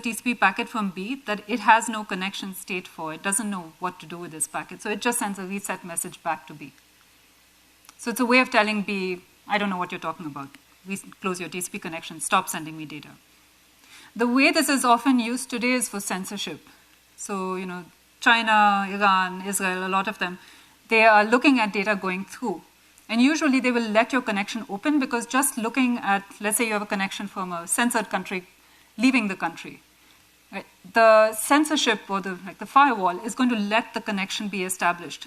TCP packet from B that it has no connection state for. It doesn't know what to do with this packet. So it just sends a reset message back to B. So it's a way of telling B, I don't know what you're talking about. Close your TCP connection, stop sending me data. The way this is often used today is for censorship. So, China, Iran, Israel, a lot of them, they are looking at data going through. And usually they will let your connection open because just looking at, let's say you have a connection from a censored country leaving the country, right? The censorship or the firewall is going to let the connection be established.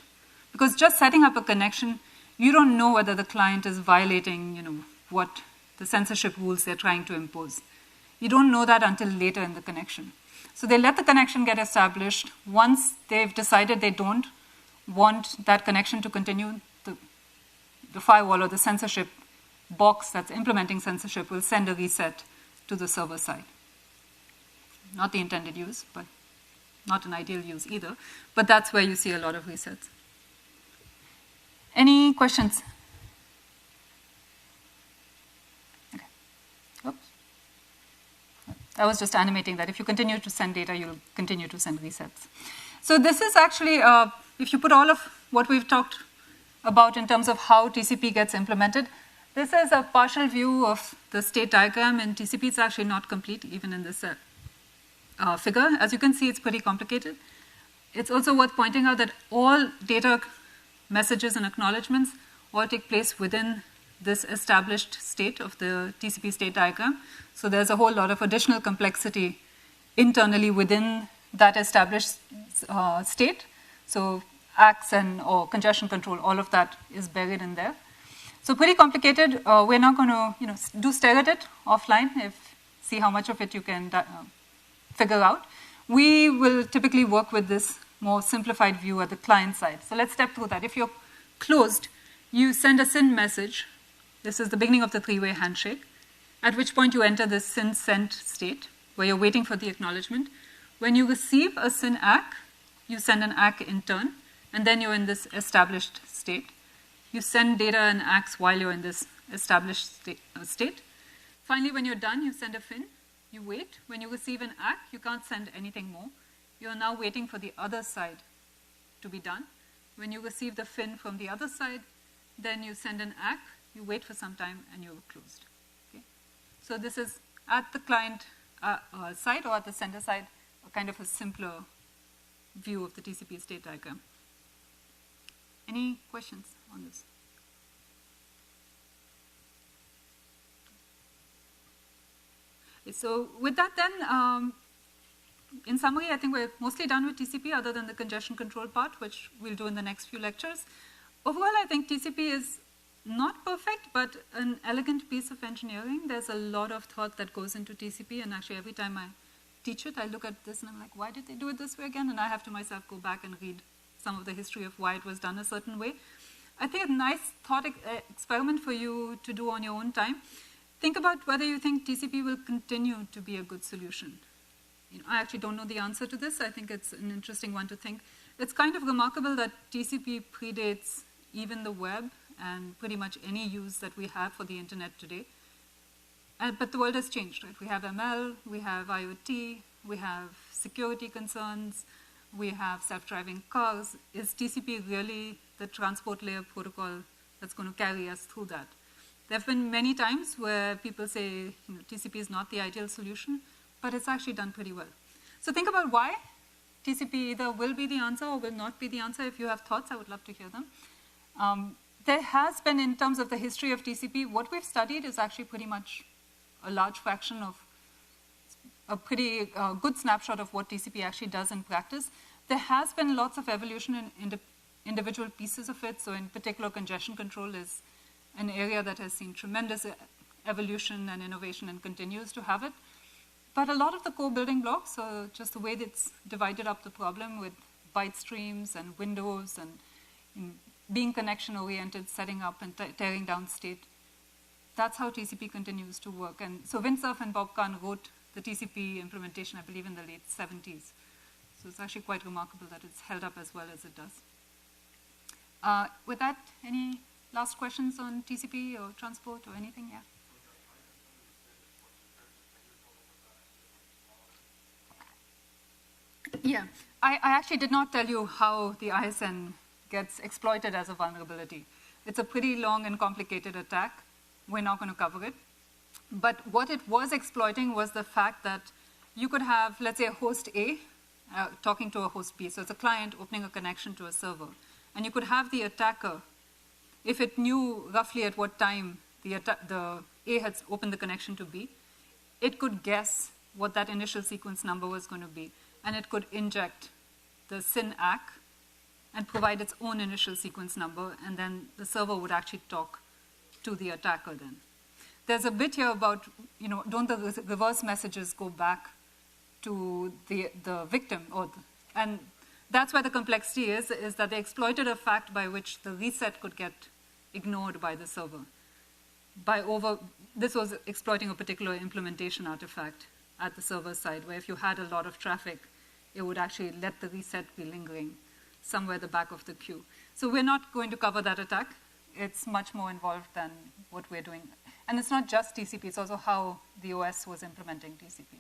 Because just setting up a connection, you don't know whether the client is violating, what the censorship rules they're trying to impose. You don't know that until later in the connection. So they let the connection get established. Once they've decided they don't want that connection to continue, the firewall or the censorship box that's implementing censorship will send a reset to the server side. Not the intended use, but not an ideal use either. But that's where you see a lot of resets. Any questions? Okay. Oops. I was just animating that if you continue to send data, you'll continue to send resets. So this is actually, if you put all of what we've talked about in terms of how TCP gets implemented, this is a partial view of the state diagram, and TCP is actually not complete even in this figure. As you can see, it's pretty complicated. It's also worth pointing out that all data messages and acknowledgements all take place within this established state of the TCP state diagram. So there's a whole lot of additional complexity internally within that established state. So ACKs or congestion control, all of that is buried in there. So pretty complicated. We're not going to do stare at it offline, see how much of it you can figure out. We will typically work with this more simplified view at the client side. So let's step through that. If you're closed, you send a SYN message. This is the beginning of the three-way handshake, at which point you enter the SYN sent state, where you're waiting for the acknowledgement. When you receive a SYN ACK, you send an ACK in turn, and then you're in this established state. You send data and ACKs while you're in this established state. Finally, when you're done, you send a FIN. You wait. When you receive an ACK, you can't send anything more. You're now waiting for the other side to be done. When you receive the FIN from the other side, then you send an ACK, you wait for some time, and you're closed. Okay? So this is at the client side or at the sender side, a kind of a simpler view of the TCP state diagram. Any questions on this? So with that then, in summary, I think we're mostly done with TCP other than the congestion control part, which we'll do in the next few lectures. Overall, I think TCP is not perfect, but an elegant piece of engineering. There's a lot of thought that goes into TCP, and actually every time I teach it, I look at this and I'm like, why did they do it this way again? And I have to myself go back and read some of the history of why it was done a certain way. I think a nice thought experiment for you to do on your own time. Think about whether you think TCP will continue to be a good solution. I actually don't know the answer to this. I think it's an interesting one to think. It's kind of remarkable that TCP predates even the web and pretty much any use that we have for the internet today. But the world has changed, right? We have ML, we have IoT, we have security concerns, we have self-driving cars. Is TCP really the transport layer protocol that's going to carry us through that? There have been many times where people say TCP is not the ideal solution, but it's actually done pretty well. So think about why TCP either will be the answer or will not be the answer. If you have thoughts, I would love to hear them. There has been, in terms of the history of TCP, what we've studied is actually pretty much a large fraction of a pretty good snapshot of what TCP actually does in practice. There has been lots of evolution in individual pieces of it. So in particular, congestion control is an area that has seen tremendous evolution and innovation and continues to have it. But a lot of the core building blocks, so just the way that it's divided up the problem with byte streams and windows and being connection-oriented, setting up and tearing down state, that's how TCP continues to work. And so Windsurf and Bob Kahn wrote the TCP implementation, I believe, in the late 70s. So it's actually quite remarkable that it's held up as well as it does. With that, any last questions on TCP or transport or anything? Yeah. Yeah, I actually did not tell you how the ISN gets exploited as a vulnerability. It's a pretty long and complicated attack. We're not going to cover it. But what it was exploiting was the fact that you could have, let's say, a host A talking to a host B. So it's a client opening a connection to a server. And you could have the attacker, if it knew roughly at what time the A had opened the connection to B, it could guess what that initial sequence number was going to be. And it could inject the SYN ACK and provide its own initial sequence number, and then the server would actually talk to the attacker then. There's a bit here about, don't the reverse messages go back to the victim? And that's where the complexity is that they exploited a fact by which the reset could get ignored by the server. This was exploiting a particular implementation artifact at the server side, where if you had a lot of traffic, it would actually let the reset be lingering somewhere at the back of the queue. So we're not going to cover that attack. It's much more involved than what we're doing. And it's not just TCP, it's also how the OS was implementing TCP.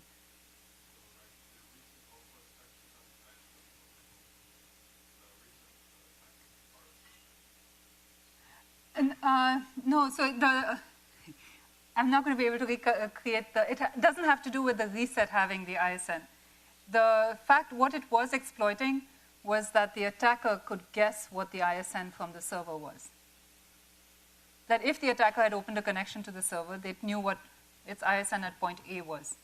And, no, so I'm not going to be able to recreate it doesn't have to do with the reset having the ISN. The fact, what it was exploiting was that the attacker could guess what the ISN from the server was. That if the attacker had opened a connection to the server, they knew what its ISN at point A was.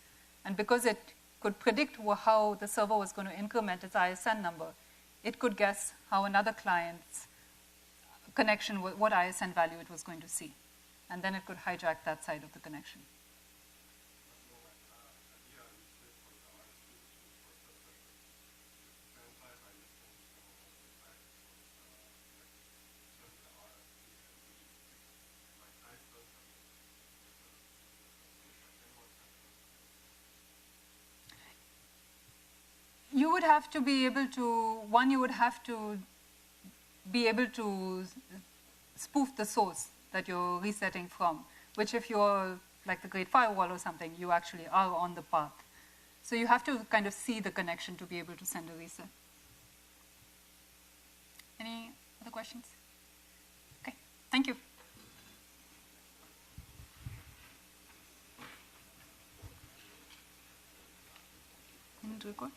And because it could predict how the server was going to increment its ISN number, it could guess how another client's connection, what ISN value it was going to see. And then it could hijack that side of the connection. You would have to be able to, you would have to be able to spoof the source that you're resetting from, which if you're like the Great Firewall or something, you actually are on the path. So you have to kind of see the connection to be able to send a reset. Any other questions? Okay, thank you. Record?